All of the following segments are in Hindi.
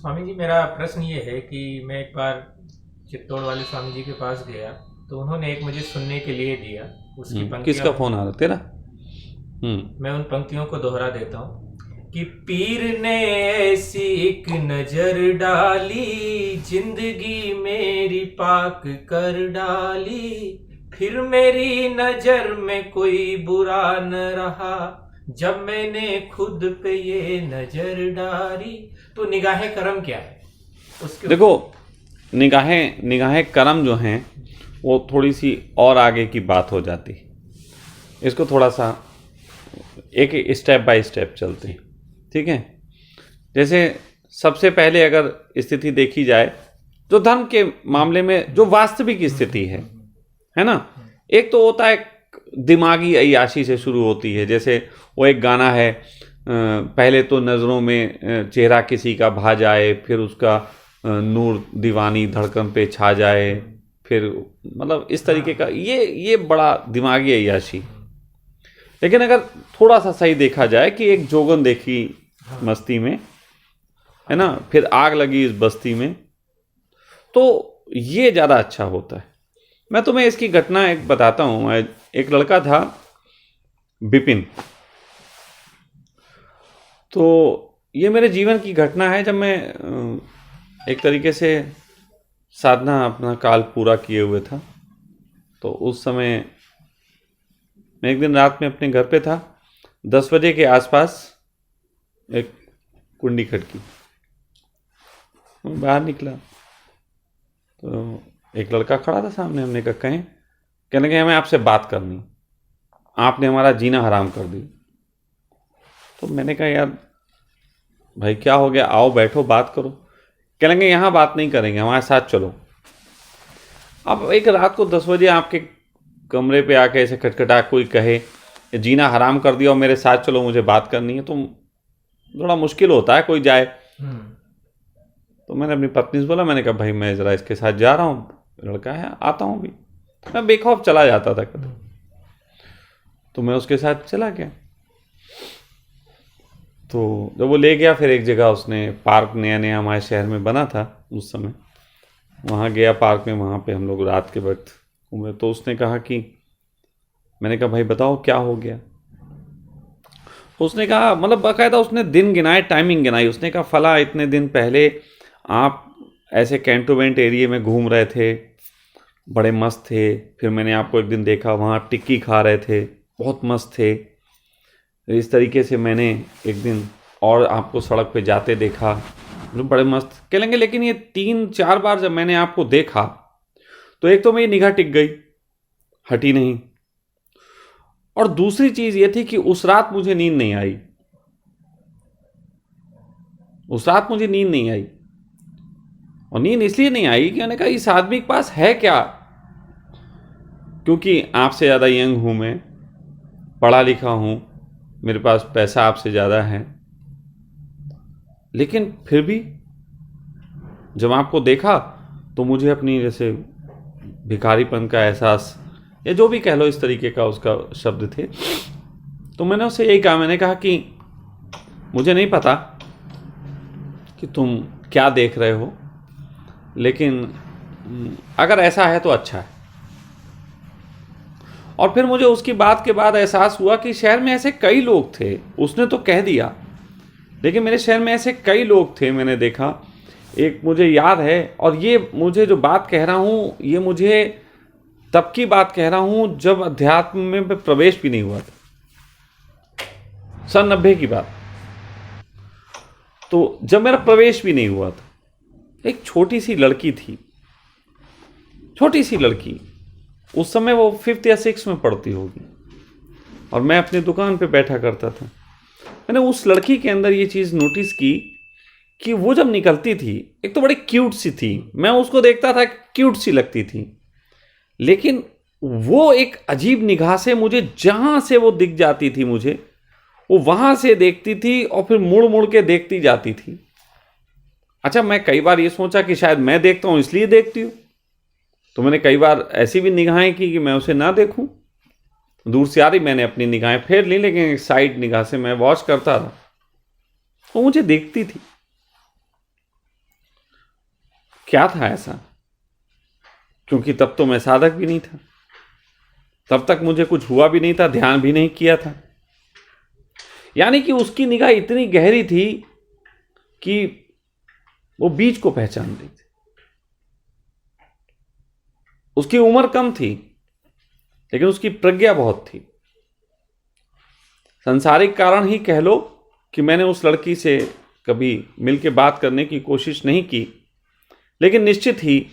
स्वामी जी, मेरा प्रश्न ये है कि मैं एक बार चित्तौड़ वाले स्वामी जी के पास गया, तो उन्होंने एक मुझे सुनने के लिए दिया। उसकी पंक्तियां किसका फोन आ रहा तेरा? मैं उन पंक्तियों को दोहरा देता हूँ कि पीर ने ऐसी एक नजर डाली, जिंदगी मेरी पाक कर डाली, फिर मेरी नजर में कोई बुरा न रहा, जब मैंने खुद पे ये नजर डाली। तो निगाहे करम क्या है उसके देखो, निगाहें निगाहें करम जो हैं वो थोड़ी सी और आगे की बात हो जाती। इसको थोड़ा सा एक स्टेप बाय स्टेप चलते हैं, ठीक है। जैसे सबसे पहले अगर स्थिति देखी जाए, जो धर्म के मामले में जो वास्तविक स्थिति है ना। एक तो होता है दिमागी अय्याशी से शुरू होती है। जैसे वो एक गाना है, पहले तो नज़रों में चेहरा किसी का भा जाए, फिर उसका नूर दीवानी धड़कन पे छा जाए, फिर मतलब इस तरीके का ये बड़ा दिमागी अय्याशी। लेकिन अगर थोड़ा सा सही देखा जाए कि एक जोगन देखी मस्ती में, है ना, फिर आग लगी इस बस्ती में, तो ये ज़्यादा अच्छा होता है। मैं तुम्हें इसकी घटना एक बताता हूँ। एक लड़का था बिपिन। तो ये मेरे जीवन की घटना है, जब मैं एक तरीके से साधना अपना काल पूरा किए हुए था। तो उस समय मैं एक दिन रात में अपने घर पे था, 10 बजे के आसपास एक कुंडी खटकी। मैं बाहर निकला तो एक लड़का खड़ा था सामने। हमने कहा कहें? कहने लगे हमें आपसे बात करनी, आपने हमारा जीना हराम कर दी। तो मैंने कहा यार भाई क्या हो गया, आओ बैठो बात करो। कहने लगे यहाँ बात नहीं करेंगे, हमारे साथ चलो। अब एक रात को 10 बजे आपके कमरे पे आके ऐसे खटखटा कोई कहे जीना हराम कर दिया और मेरे साथ चलो मुझे बात करनी है, तो थोड़ा मुश्किल होता है कोई जाए। तो मैंने अपनी पत्नी से बोला, मैंने कहा भाई मैं ज़रा इसके साथ जा रहा हूँ, लड़का है आता हूँ भी। मैं बेखौफ चला जाता था कभी। तो मैं उसके साथ चला गया। तो जब वो ले गया, फिर एक जगह उसने पार्क नया नया हमारे शहर में बना था उस समय, वहाँ गया पार्क में। वहाँ पे हम लोग रात के वक्त घूमे। तो उसने कहा कि, मैंने कहा भाई बताओ क्या हो गया। उसने कहा, मतलब बाकायदा उसने दिन गिनाए, टाइमिंग गिनाई। उसने कहा फला इतने दिन पहले आप ऐसे कैंटोनमेंट एरिया में घूम रहे थे, बड़े मस्त थे। फिर मैंने आपको एक दिन देखा वहाँ टिक्की खा रहे थे, बहुत मस्त थे। इस तरीके से मैंने एक दिन और आपको सड़क पे जाते देखा, बड़े मस्त। कहेंगे लेकिन ये 3-4 बार जब मैंने आपको देखा तो एक तो मेरी निगाह टिक गई, हटी नहीं, और दूसरी चीज ये थी कि उस रात मुझे नींद नहीं आई। उस रात मुझे नींद नहीं आई। और नींद इसलिए नहीं आई कि मैंने कहा इस आदमी के पास है क्या। क्योंकि आपसे ज़्यादा यंग हूं मैं, पढ़ा लिखा हूं, मेरे पास पैसा आपसे ज़्यादा है, लेकिन फिर भी जब आपको देखा तो मुझे अपनी जैसे भिखारीपन का एहसास, या जो भी कह लो इस तरीके का उसका शब्द थे। तो मैंने उससे यही कहा, मैंने कहा कि मुझे नहीं पता कि तुम क्या देख रहे हो, लेकिन अगर ऐसा है तो अच्छा है। और फिर मुझे उसकी बात के बाद एहसास हुआ कि शहर में ऐसे कई लोग थे। उसने तो कह दिया, लेकिन मेरे शहर में ऐसे कई लोग थे, मैंने देखा। एक मुझे याद है, और ये मुझे जो बात कह रहा हूँ ये मुझे तब की बात कह रहा हूँ जब अध्यात्म में प्रवेश भी नहीं हुआ था, सन 90 की बात। तो जब मेरा प्रवेश भी नहीं हुआ था, एक छोटी सी लड़की थी, छोटी सी लड़की। उस समय वो 5th या 6th में पढ़ती होगी, और मैं अपनी दुकान पे बैठा करता था। मैंने उस लड़की के अंदर ये चीज़ नोटिस की कि वो जब निकलती थी, एक तो बड़ी क्यूट सी थी, मैं उसको देखता था क्यूट सी लगती थी, लेकिन वो एक अजीब निगाह से मुझे जहां से वो दिख जाती थी, मुझे वो वहां से देखती थी और फिर मुड़ मुड़ के देखती जाती थी। अच्छा, मैं कई बार ये सोचा कि शायद मैं देखता हूं इसलिए देखती हूं। तो मैंने कई बार ऐसी भी निगाहें की कि मैं उसे ना देखूं। दूर से आ रही, मैंने अपनी निगाहें फेर ली, लेकिन साइड निगाह से मैं वॉच करता रहा। वो मुझे देखती थी। क्या था ऐसा, क्योंकि तब तो मैं साधक भी नहीं था, तब तक मुझे कुछ हुआ भी नहीं था, ध्यान भी नहीं किया था। यानी कि उसकी निगाह इतनी गहरी थी कि वो बीज को पहचान रही थी। उसकी उम्र कम थी लेकिन उसकी प्रज्ञा बहुत थी। सांसारिक कारण ही कह लो कि मैंने उस लड़की से कभी मिलके बात करने की कोशिश नहीं की, लेकिन निश्चित ही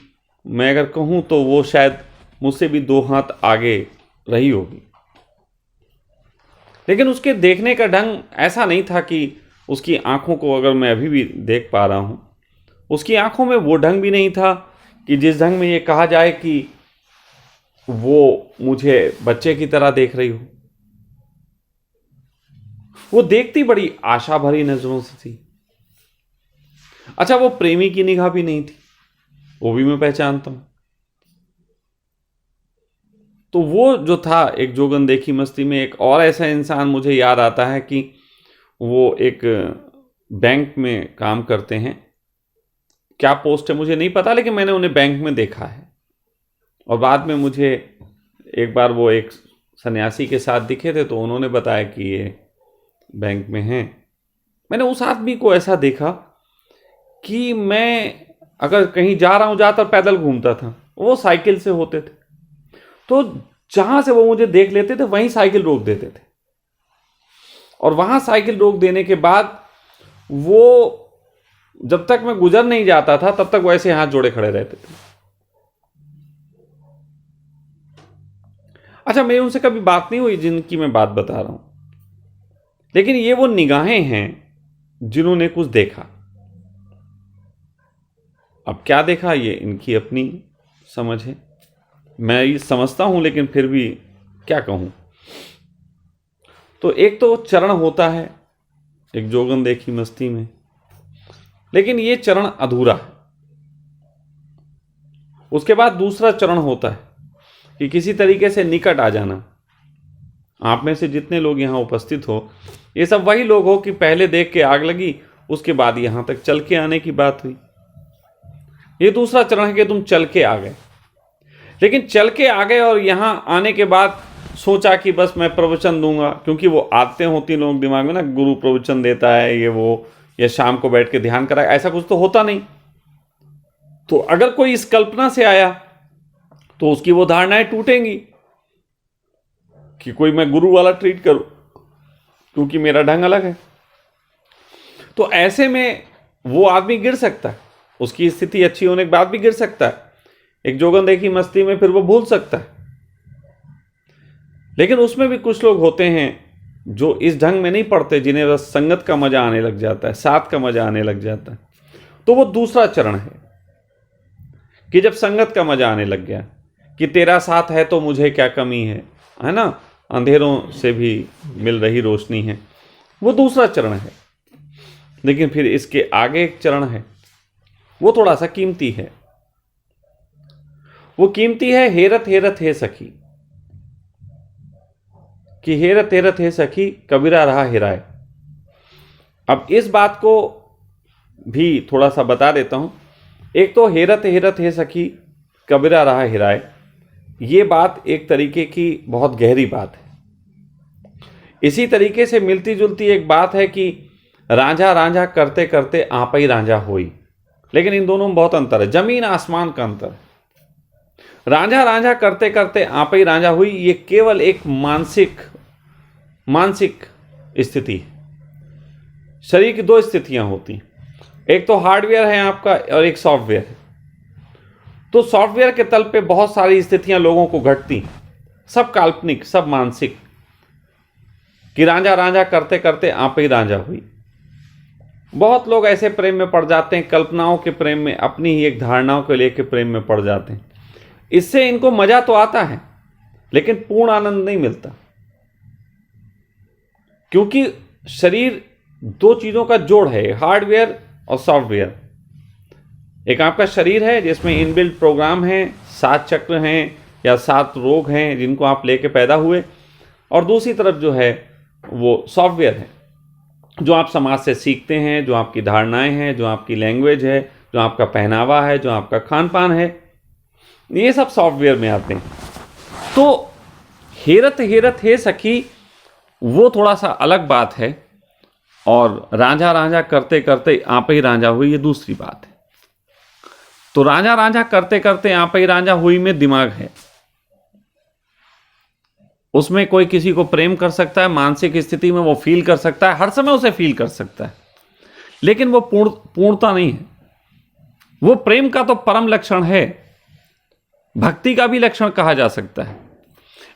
मैं अगर कहूं तो वो शायद मुझसे भी 2 हाथ आगे रही होगी। लेकिन उसके देखने का ढंग ऐसा नहीं था कि उसकी आंखों को अगर मैं अभी भी देख पा रहा हूं, उसकी आंखों में वो ढंग भी नहीं था कि जिस ढंग में ये कहा जाए कि वो मुझे बच्चे की तरह देख रही हो। वो देखती बड़ी आशा भरी नजरों से थी। अच्छा, वो प्रेमी की निगाह भी नहीं थी, वो भी मैं पहचानता हूं। तो वो जो था, एक जोगन देखी मस्ती में एक और ऐसा इंसान मुझे याद आता है कि वो एक बैंक में काम करते हैं। क्या पोस्ट है मुझे नहीं पता, लेकिन मैंने उन्हें बैंक में देखा है। और बाद में मुझे एक बार वो एक सन्यासी के साथ दिखे थे, तो उन्होंने बताया कि ये बैंक में हैं। मैंने उस आदमी को ऐसा देखा कि मैं अगर कहीं जा रहा हूं, ज़्यादातर पैदल घूमता था, वो साइकिल से होते थे, तो जहां से वो मुझे देख लेते थे वहीं साइकिल रोक देते थे। और वहां साइकिल रोक देने के बाद वो जब तक मैं गुजर नहीं जाता था तब तक वैसे हाथ जोड़े खड़े रहते थे। अच्छा, मेरी उनसे कभी बात नहीं हुई जिनकी मैं बात बता रहा हूं, लेकिन ये वो निगाहें हैं जिन्होंने कुछ देखा। अब क्या देखा ये इनकी अपनी समझ है, मैं ये समझता हूं, लेकिन फिर भी क्या कहूं। तो एक तो चरण होता है एक जोगन देखी मस्ती में, लेकिन ये चरण अधूरा है। उसके बाद दूसरा चरण होता है कि किसी तरीके से निकट आ जाना। आप में से जितने लोग यहां उपस्थित हो, ये सब वही लोग हो कि पहले देख के आग लगी, उसके बाद यहां तक चल के आने की बात हुई। ये दूसरा चरण है कि तुम चल के आ गए। लेकिन चल के आ गए और यहां आने के बाद सोचा कि बस मैं प्रवचन दूंगा, क्योंकि वो आदतें होती लोग दिमाग में ना, गुरु प्रवचन देता है ये वो, या शाम को बैठ के ध्यान कराए, ऐसा कुछ तो होता नहीं। तो अगर कोई इस कल्पना से आया तो उसकी वो धारणाएं टूटेंगी कि कोई मैं गुरु वाला ट्रीट करूं, क्योंकि मेरा ढंग अलग है। तो ऐसे में वो आदमी गिर सकता है, उसकी स्थिति अच्छी होने के बाद भी गिर सकता है। एक जोगन देखी मस्ती में फिर वो भूल सकता है। लेकिन उसमें भी कुछ लोग होते हैं जो इस ढंग में नहीं पड़ते, जिन्हें बस संगत का मजा आने लग जाता है, साथ का मजा आने लग जाता है। तो वो दूसरा चरण है कि जब संगत का मजा आने लग गया कि तेरा साथ है तो मुझे क्या कमी है ना, अंधेरों से भी मिल रही रोशनी है, वो दूसरा चरण है। लेकिन फिर इसके आगे एक चरण है, वो थोड़ा सा कीमती है। वो कीमती है हेरत हेरत हे सखी, कि हेरत हेरत हे सखी कबीरा रहा हेराए। अब इस बात को भी थोड़ा सा बता देता हूं। एक तो हेरत हेरत हे सखी कबीरा रहा हेराए, ये बात एक तरीके की बहुत गहरी बात है। इसी तरीके से मिलती जुलती एक बात है कि रांझा रांझा करते करते आप ही रांझा होई। लेकिन इन दोनों में बहुत अंतर है, जमीन आसमान का अंतर है। रांझा रांझा करते करते आप ही रांझा हुई, ये केवल एक मानसिक स्थिति है। शरीर की 2 स्थितियां होती हैं, एक तो हार्डवेयर है आपका और एक सॉफ्टवेयर है। तो सॉफ्टवेयर के तल पे बहुत सारी स्थितियां लोगों को घटती, सब काल्पनिक, सब मानसिक, कि रांझा रांझा करते करते आप ही रांझा हुई। बहुत लोग ऐसे प्रेम में पड़ जाते हैं, कल्पनाओं के प्रेम में, अपनी ही एक धारणाओं को लेकर प्रेम में पड़ जाते हैं। इससे इनको मजा तो आता है लेकिन पूर्ण आनंद नहीं मिलता, क्योंकि शरीर 2 चीजों का जोड़ है, हार्डवेयर और सॉफ्टवेयर। एक आपका शरीर है जिसमें इनबिल्ट प्रोग्राम है, 7 चक्र हैं या 7 रोग हैं जिनको आप लेके पैदा हुए, और दूसरी तरफ जो है वो सॉफ्टवेयर है, जो आप समाज से सीखते हैं, जो आपकी धारणाएं हैं, जो आपकी लैंग्वेज है, जो आपका पहनावा है, जो आपका खान पान है, ये सब सॉफ्टवेयर में आते हैं। तो हेरत हेरत हे सखी वो थोड़ा सा अलग बात है, और रांझा रांझा करते करते आप ही रांझा हुई, ये दूसरी बात है। तो रांझा रांझा करते करते आप ही रांझा हुई में दिमाग है, उसमें कोई किसी को प्रेम कर सकता है, मानसिक स्थिति में वो फील कर सकता है, हर समय उसे फील कर सकता है, लेकिन वो पूर्णता नहीं है। वो प्रेम का तो परम लक्षण है, भक्ति का भी लक्षण कहा जा सकता है,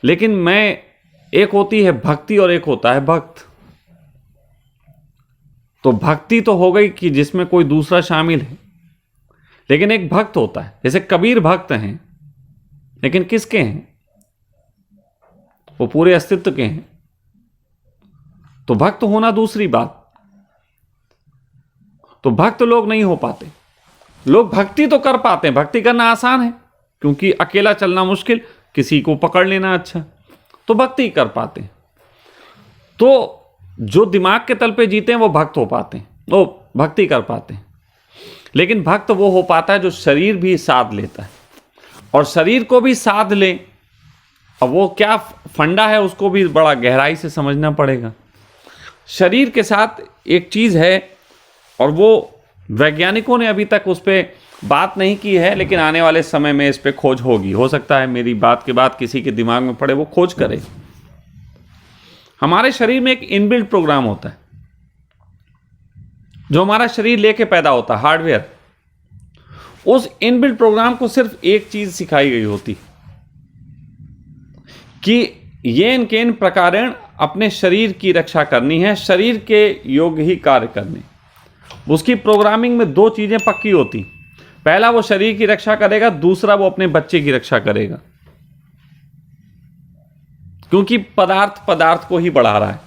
लेकिन मैं एक होती है भक्ति और एक होता है भक्त। तो भक्ति तो हो गई कि जिसमें कोई दूसरा शामिल है, लेकिन एक भक्त होता है, जैसे कबीर भक्त हैं, लेकिन किसके हैं? वो पूरे अस्तित्व के हैं। तो भक्त होना दूसरी बात। तो भक्त लोग नहीं हो पाते। लोग भक्ति तो कर पाते हैं, भक्ति करना आसान है, क्योंकि अकेला चलना मुश्किल, किसी को पकड़ लेना अच्छा, तो भक्ति कर पाते हैं। तो जो दिमाग के तल पे जीते हैं वो भक्त हो पाते हैं, वो भक्ति कर पाते हैं। लेकिन भक्त वो हो पाता है जो शरीर भी साध लेता है, और शरीर को भी साध ले। अब वो क्या फंडा है उसको भी बड़ा गहराई से समझना पड़ेगा। शरीर के साथ एक चीज़ है, और वो वैज्ञानिकों ने अभी तक उस पर बात नहीं की है, लेकिन आने वाले समय में इस पर खोज होगी। हो सकता है मेरी बात के बाद किसी के दिमाग में पड़े, वो खोज करे। हमारे शरीर में एक इनबिल्ट प्रोग्राम होता है, जो हमारा शरीर लेके पैदा होता है, हार्डवेयर। उस इनबिल्ट प्रोग्राम को सिर्फ एक चीज सिखाई गई होती कि येन केन प्रकारेण अपने शरीर की रक्षा करनी है, शरीर के योग्य ही कार्य करने। उसकी प्रोग्रामिंग में दो चीजें पक्की होती। पहला, वो शरीर की रक्षा करेगा, दूसरा वो अपने बच्चे की रक्षा करेगा, क्योंकि पदार्थ को ही बढ़ा रहा है,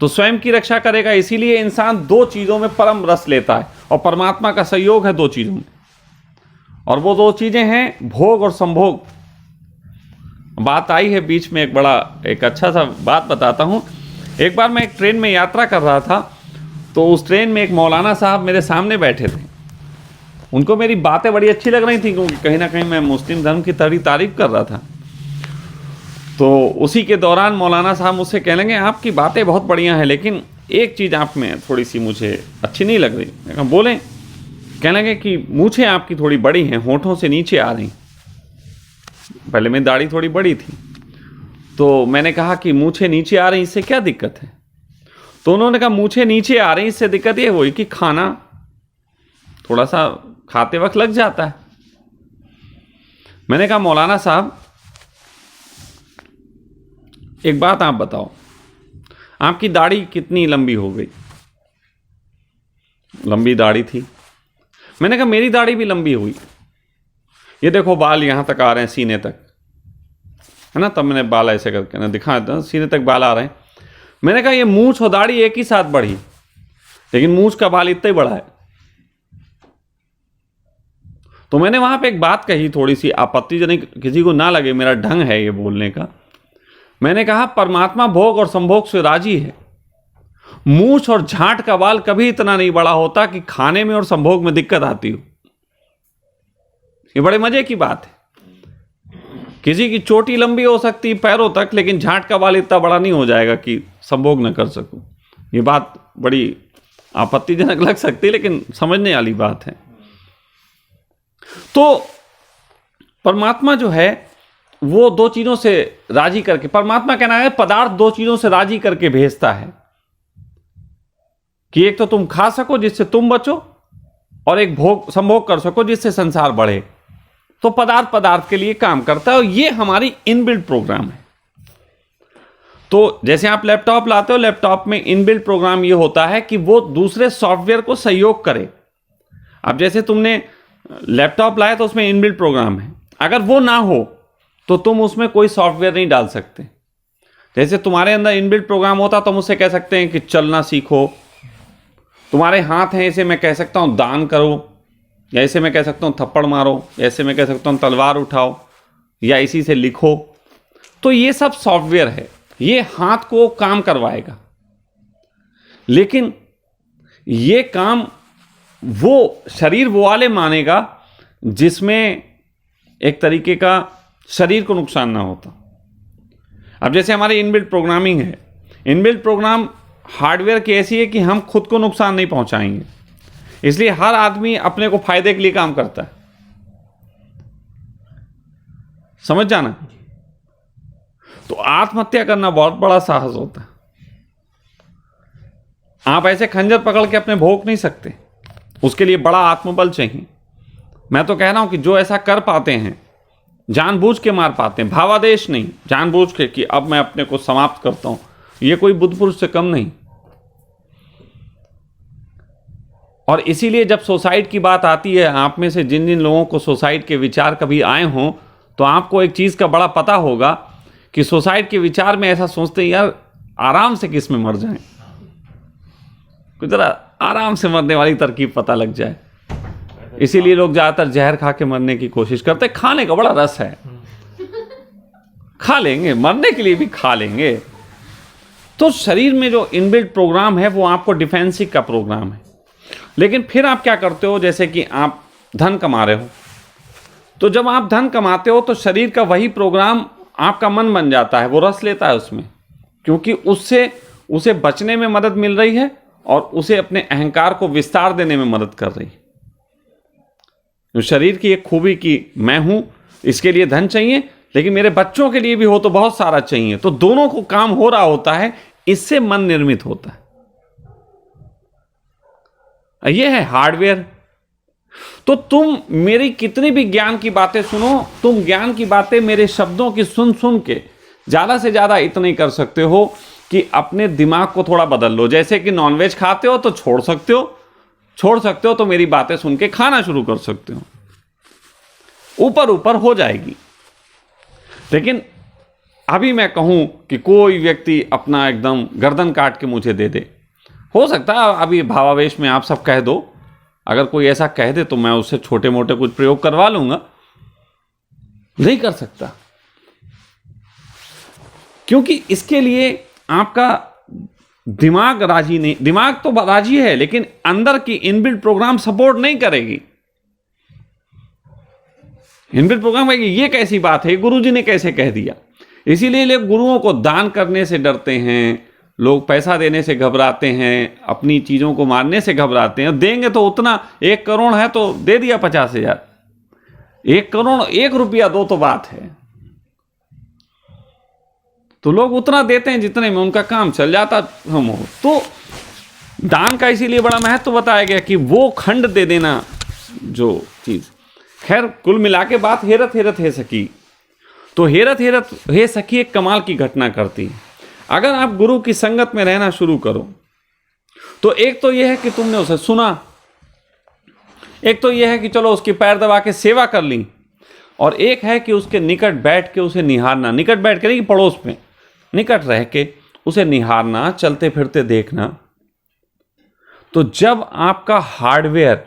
तो स्वयं की रक्षा करेगा। इसीलिए इंसान दो चीजों में परम रस लेता है, और परमात्मा का सहयोग है दो चीजों में, और वो दो चीजें हैं भोग और संभोग। बात आई है बीच में, एक अच्छा सा बात बताता हूं। एक बार मैं एक ट्रेन में यात्रा कर रहा था, तो उस ट्रेन में एक मौलाना साहब मेरे सामने बैठे थे। उनको मेरी बातें बड़ी अच्छी लग रही थी, क्योंकि कहीं ना कहीं मैं मुस्लिम धर्म की तड़ी तारीफ कर रहा था। तो उसी के दौरान मौलाना साहब मुझसे कहने लगे, आपकी बातें बहुत बढ़िया हैं, लेकिन एक चीज़ आप में थोड़ी सी मुझे अच्छी नहीं लग रही। मैं कहा बोलें। कहने लगे कि मूछें आपकी थोड़ी बड़ी हैं, होठों से नीचे आ रही। पहले मेरी दाढ़ी थोड़ी बड़ी थी, तो मैंने कहा कि मूछें नीचे आ रही, इससे क्या दिक्कत है? तो उन्होंने कहा मूछें नीचे आ रही, इससे दिक्कत ये हुई कि खाना थोड़ा सा खाते वक्त लग जाता है। मैंने कहा मौलाना साहब, एक बात आप बताओ, आपकी दाढ़ी कितनी लंबी हो गई? लंबी दाढ़ी थी। मैंने कहा मेरी दाढ़ी भी लंबी हुई, ये देखो बाल यहां तक आ रहे हैं, सीने तक, है ना। तब मैंने बाल ऐसे करके ना दिखा देता, सीने तक बाल आ रहे हैं। मैंने कहा ये मूंछ और दाढ़ी एक ही साथ बढ़ी, लेकिन मूंछ का बाल इतना ही बड़ा है। तो मैंने वहां पे एक बात कही, थोड़ी सी आपत्तिजनक, किसी को ना लगे मेरा ढंग है ये बोलने का। मैंने कहा परमात्मा भोग और संभोग से राजी है। मूंछ और झांट का बाल कभी इतना नहीं बड़ा होता कि खाने में और संभोग में दिक्कत आती हो। ये बड़े मजे की बात है। किसी की चोटी लंबी हो सकती पैरों तक, लेकिन झांट का बाल इतना बड़ा नहीं हो जाएगा कि संभोग न कर सकूं। ये बात बड़ी आपत्तिजनक लग सकती है, लेकिन समझने वाली बात है। तो परमात्मा जो है वो दो चीजों से राजी करके, परमात्मा कहना है पदार्थ दो चीजों से राजी करके भेजता है कि एक तो तुम खा सको जिससे तुम बचो, और एक भोग संभोग कर सको जिससे संसार बढ़े। तो पदार्थ के लिए काम करता है, और ये हमारी इनबिल्ट प्रोग्राम है। तो जैसे आप लैपटॉप लाते हो, लैपटॉप में इनबिल्ट प्रोग्राम ये होता है कि वो दूसरे सॉफ्टवेयर को सहयोग करे। अब जैसे तुमने लैपटॉप लाया तो उसमें इनबिल्ट प्रोग्राम है, अगर वो ना हो तो तुम उसमें कोई सॉफ्टवेयर नहीं डाल सकते। जैसे तुम्हारे अंदर इनबिल्ट प्रोग्राम होता तो मुझसे कह सकते हैं कि चलना सीखो, तुम्हारे हाथ हैं, इसे मैं कह सकता हूं दान करो, या इसे मैं कह सकता हूं थप्पड़ मारो, ऐसे मैं कह सकता हूं तलवार उठाओ, या इसी से लिखो। तो ये सब सॉफ्टवेयर है, ये हाथ को काम करवाएगा। लेकिन ये काम वो शरीर वो वाले मानेगा जिसमें एक तरीके का शरीर को नुकसान ना होता। अब जैसे हमारी इनबिल्ट प्रोग्रामिंग है, इनबिल्ट प्रोग्राम हार्डवेयर की ऐसी है कि हम खुद को नुकसान नहीं पहुंचाएंगे, इसलिए हर आदमी अपने को फायदे के लिए काम करता है। समझ जाना। तो आत्महत्या करना बहुत बड़ा साहस होता है। आप ऐसे खंजर पकड़ के अपने भोग नहीं सकते, उसके लिए बड़ा आत्मबल चाहिए। मैं तो कह रहा हूं कि जो ऐसा कर पाते हैं, जानबूझ के मार पाते हैं, भावादेश नहीं, जानबूझ के कि अब मैं अपने को समाप्त करता हूं, ये कोई बुद्ध पुरुष से कम नहीं। और इसीलिए जब सुसाइड की बात आती है, आप में से जिन जिन लोगों को सुसाइड के विचार कभी आए हों, तो आपको एक चीज का बड़ा पता होगा कि सुसाइड के विचार में ऐसा सोचते हैं, यार आराम से किस में मर जाएं, कुछ जरा आराम से मरने वाली तरकीब पता लग जाए। इसीलिए लोग ज्यादातर जहर खा के मरने की कोशिश करते हैं। खाने का बड़ा रस है, खा लेंगे, मरने के लिए भी खा लेंगे। तो शरीर में जो इनबिल्ट प्रोग्राम है वो आपको डिफेंसिव का प्रोग्राम है। लेकिन फिर आप क्या करते हो, जैसे कि आप धन कमा रहे हो, तो जब आप धन कमाते हो तो शरीर का वही प्रोग्राम आपका मन बन जाता है, वो रस लेता है उसमें, क्योंकि उससे उसे बचने में मदद मिल रही है और उसे अपने अहंकार को विस्तार देने में मदद कर रही है। तो शरीर की एक खूबी कि मैं हूं, इसके लिए धन चाहिए, लेकिन मेरे बच्चों के लिए भी हो तो बहुत सारा चाहिए, तो दोनों को काम हो रहा होता है, इससे मन निर्मित होता है। यह है हार्डवेयर। तो तुम मेरी कितनी भी ज्ञान की बातें सुनो, तुम ज्ञान की बातें मेरे शब्दों की सुन सुन के ज्यादा से ज्यादा इतना ही कर सकते हो कि अपने दिमाग को थोड़ा बदल लो। जैसे कि नॉनवेज खाते हो तो छोड़ सकते हो तो मेरी बातें सुन के खाना शुरू कर सकते हो, ऊपर ऊपर हो जाएगी। लेकिन अभी मैं कहूं कि कोई व्यक्ति अपना एकदम गर्दन काट के मुझे दे दे, हो सकता है अभी भावावेश में आप सब कह दो, अगर कोई ऐसा कह दे तो मैं उससे छोटे मोटे कुछ प्रयोग करवा लूंगा, नहीं कर सकता, क्योंकि इसके लिए आपका दिमाग राजी नहीं। दिमाग तो राजी है, लेकिन अंदर की इनबिल्ट प्रोग्राम सपोर्ट नहीं करेगी। इनबिल्ट प्रोग्राम कहेगी ये कैसी बात है, गुरुजी ने कैसे कह दिया। इसीलिए लोग गुरुओं को दान करने से डरते हैं, लोग पैसा देने से घबराते हैं, अपनी चीजों को मारने से घबराते हैं। देंगे तो उतना, 1 करोड़ है तो दे दिया 50,000, 1 करोड़ 1 रुपया दो तो बात है, तो लोग उतना देते हैं जितने में उनका काम चल जाता हम हो। तो दान का इसीलिए बड़ा महत्व बताया गया कि वो खंड दे देना जो चीज। खैर कुल मिला के बात हेरत हेरत है सकी, तो हेरत हेरत है सकी एक कमाल की घटना करती है। अगर आप गुरु की संगत में रहना शुरू करो तो एक तो यह है कि तुमने उसे सुना, एक तो यह है कि चलो उसकी पैर दबा के सेवा कर ली, और एक है कि उसके निकट बैठ के उसे निहारना। निकट बैठ के नहीं कि पड़ोस में, निकट रह के उसे निहारना, चलते फिरते देखना। तो जब आपका हार्डवेयर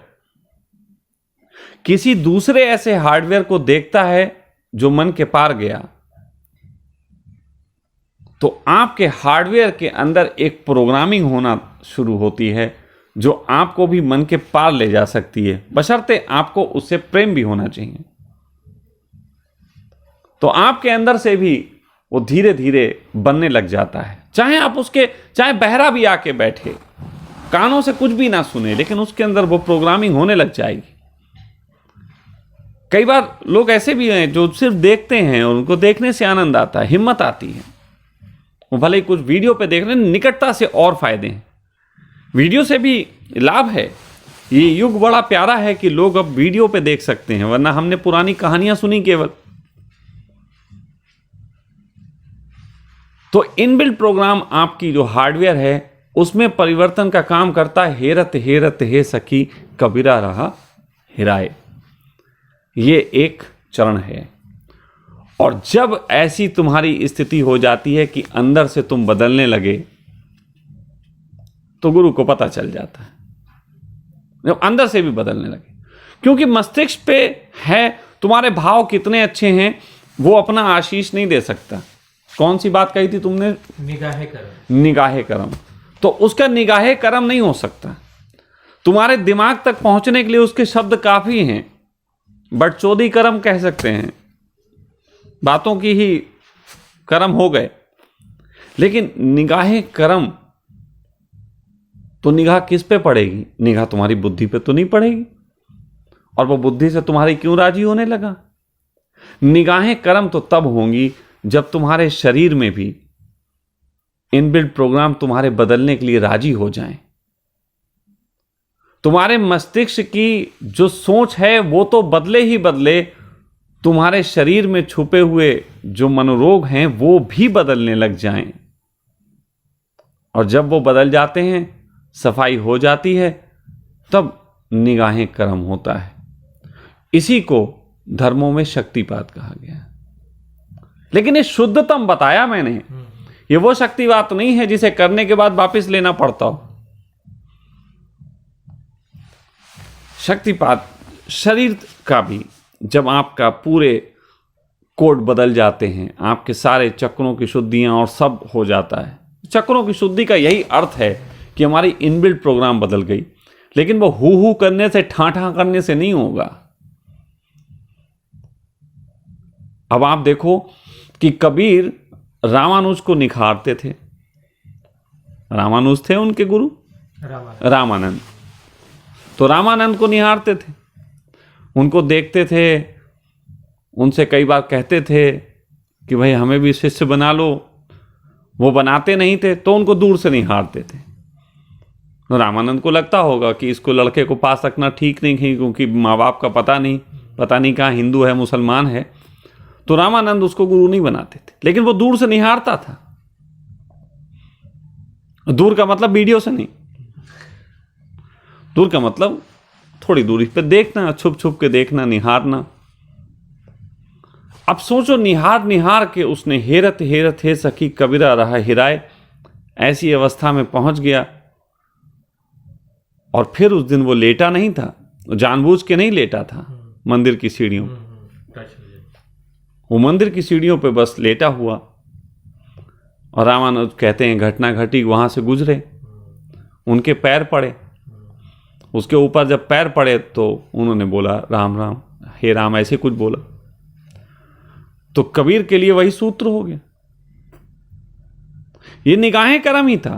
किसी दूसरे ऐसे हार्डवेयर को देखता है जो मन के पार गया, तो आपके हार्डवेयर के अंदर एक प्रोग्रामिंग होना शुरू होती है जो आपको भी मन के पार ले जा सकती है, बशर्ते आपको उससे प्रेम भी होना चाहिए। तो आपके अंदर से भी वो धीरे धीरे बनने लग जाता है। चाहे आप उसके, चाहे बहरा भी आके बैठे, कानों से कुछ भी ना सुने, लेकिन उसके अंदर वो प्रोग्रामिंग होने लग जाएगी। कई बार लोग ऐसे भी हैं जो सिर्फ देखते हैं और उनको देखने से आनंद आता है, हिम्मत आती है। वो भले ही कुछ वीडियो पे देख रहे हैं, निकटता से और फायदे हैं, वीडियो से भी लाभ है। ये युग बड़ा प्यारा है कि लोग अब वीडियो पे देख सकते हैं, वरना हमने पुरानी कहानियां सुनी केवल। तो इनबिल्ट प्रोग्राम आपकी जो हार्डवेयर है उसमें परिवर्तन का काम करता है। हेरत हेरत हे सखी कबीरा रहा हिराए, ये एक चरण है। और जब ऐसी तुम्हारी स्थिति हो जाती है कि अंदर से तुम बदलने लगे, तो गुरु को पता चल जाता है, जब अंदर से भी बदलने लगे। क्योंकि मस्तिष्क पे है, तुम्हारे भाव कितने अच्छे हैं वो अपना आशीष नहीं दे सकता। कौन सी बात कही थी तुमने? निगाहे करम। निगाहे करम। तो उसका निगाहे करम नहीं हो सकता। तुम्हारे दिमाग तक पहुंचने के लिए उसके शब्द काफी हैं, बटचोदी कर्म कह सकते हैं, बातों की ही कर्म हो गए। लेकिन निगाहें कर्म, तो निगाह किस पे पड़ेगी? निगाह तुम्हारी बुद्धि पे तो नहीं पड़ेगी, और वो बुद्धि से तुम्हारी क्यों राजी होने लगा? निगाहें कर्म तो तब होंगी जब तुम्हारे शरीर में भी इनबिल्ट प्रोग्राम तुम्हारे बदलने के लिए राजी हो जाएं। तुम्हारे मस्तिष्क की जो सोच है वो तो बदले ही बदले, तुम्हारे शरीर में छुपे हुए जो मनोरोग हैं वो भी बदलने लग जाएं। और जब वो बदल जाते हैं, सफाई हो जाती है, तब निगाहें कर्म होता है। इसी को धर्मों में शक्तिपात कहा गया। लेकिन ये शुद्धतम बताया मैंने, ये वो शक्तिपात नहीं है जिसे करने के बाद वापस लेना पड़ता हो। शक्तिपात शरीर का भी, जब आपका पूरे कोड बदल जाते हैं, आपके सारे चक्रों की शुद्धियां और सब हो जाता है। चक्रों की शुद्धि का यही अर्थ है कि हमारी इनबिल्ट प्रोग्राम बदल गई। लेकिन वो हु करने से, ठा करने से नहीं होगा। अब आप देखो कि कबीर रामानुज को निखारते थे। रामानुज थे उनके गुरु, रामानंद। तो रामानंद को निहारते थे, उनको देखते थे, उनसे कई बार कहते थे कि भाई हमें भी शिष्य बना लो। वो बनाते नहीं थे तो उनको दूर से निहारते थे। रामानंद को लगता होगा कि इसको, लड़के को पास रखना ठीक नहीं है, क्योंकि माँ बाप का पता नहीं कहाँ हिंदू है मुसलमान है। तो रामानंद उसको गुरु नहीं बनाते थे, लेकिन वो दूर से निहारता था। दूर का मतलब वीडियो से नहीं, दूर का मतलब थोड़ी दूरी पे देखना, छुप छुप के देखना, निहारना। अब सोचो, निहार के उसने हेरत हेरत हे सखी कबीरा रहा हिराए, ऐसी अवस्था में पहुंच गया। और फिर उस दिन वो लेटा नहीं था, जानबूझ के नहीं लेटा था मंदिर की सीढ़ियों। वो मंदिर की सीढ़ियों पे बस लेटा हुआ, और रामानुज कहते हैं घटना घटी, वहां से गुजरे, उनके पैर पड़े। उसके ऊपर जब पैर पड़े तो उन्होंने बोला राम राम, हे राम, ऐसे कुछ बोला। तो कबीर के लिए वही सूत्र हो गया। ये निगाहें कर्म ही था।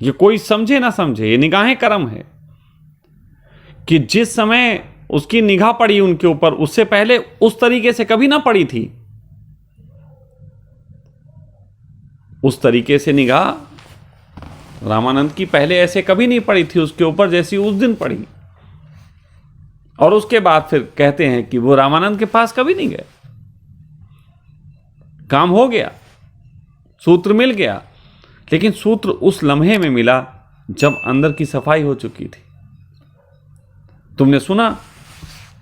ये कोई समझे ना समझे, ये निगाहें कर्म है कि जिस समय उसकी निगाह पड़ी उनके ऊपर, उससे पहले उस तरीके से कभी ना पड़ी थी। उस तरीके से निगाह रामानंद की पहले ऐसे कभी नहीं पड़ी थी उसके ऊपर, जैसी उस दिन पड़ी। और उसके बाद फिर कहते हैं कि वो रामानंद के पास कभी नहीं गए। काम हो गया, सूत्र मिल गया। लेकिन सूत्र उस लम्हे में मिला जब अंदर की सफाई हो चुकी थी। तुमने सुना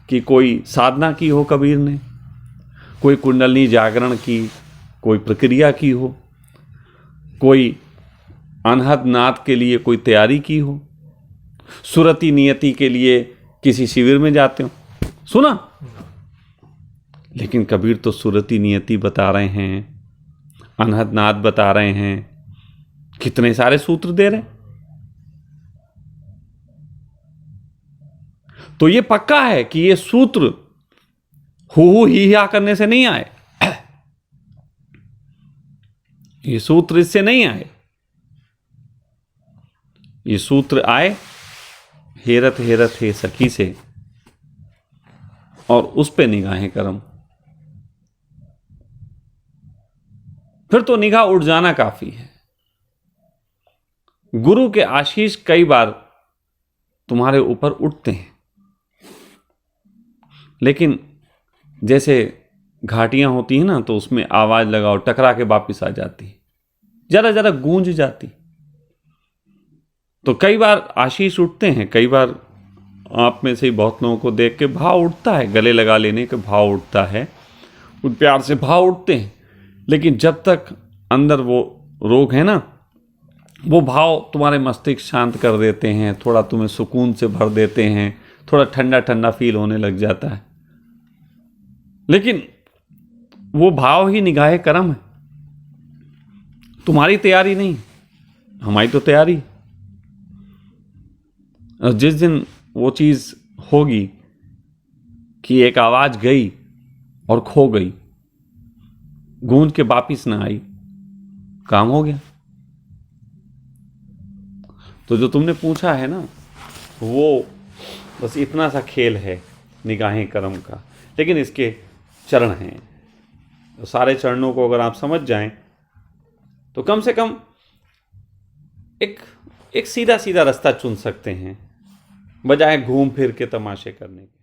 कि कोई साधना की हो कबीर ने, कोई कुंडलनी जागरण की कोई प्रक्रिया की हो, कोई अनहद नाद के लिए कोई तैयारी की हो, सुरति नियति के लिए किसी शिविर में जाते हो, सुना? लेकिन कबीर तो सुरति नियति बता रहे हैं, अनहद नाद बता रहे हैं, कितने सारे सूत्र दे रहे हैं। तो ये पक्का है कि ये सूत्र हु ही करने से नहीं आए। ये सूत्र इससे नहीं आए। ये सूत्र आए हेरत हेरत हे सखी से, और उस पे निगाहें करम। फिर तो निगाह उठ जाना काफी है। गुरु के आशीष कई बार तुम्हारे ऊपर उठते हैं, लेकिन जैसे घाटियां होती हैं ना, तो उसमें आवाज लगाओ, टकरा के वापिस आ जाती, जरा जरा गूंज जाती। तो कई बार आशीष उठते हैं, कई बार आप में से बहुत लोगों को देख के भाव उठता है, गले लगा लेने के भाव उठता है, उन प्यार से भाव उठते हैं। लेकिन जब तक अंदर वो रोग है ना, वो भाव तुम्हारे मस्तिष्क शांत कर देते हैं, थोड़ा तुम्हें सुकून से भर देते हैं, थोड़ा ठंडा ठंडा फील होने लग जाता है। लेकिन वो भाव ही निगाहे करम है, तुम्हारी तैयारी नहीं, हमारी तो तैयारी। और जिस दिन वो चीज़ होगी कि एक आवाज़ गई और खो गई, गूंज के वापिस ना आई, काम हो गया। तो जो तुमने पूछा है ना, वो बस इतना सा खेल है निगाहें करम का, लेकिन इसके चरण हैं। तो सारे चरणों को अगर आप समझ जाएं तो कम से कम एक सीधा सीधा रास्ता चुन सकते हैं, बजाय घूम फिर के तमाशे करने के।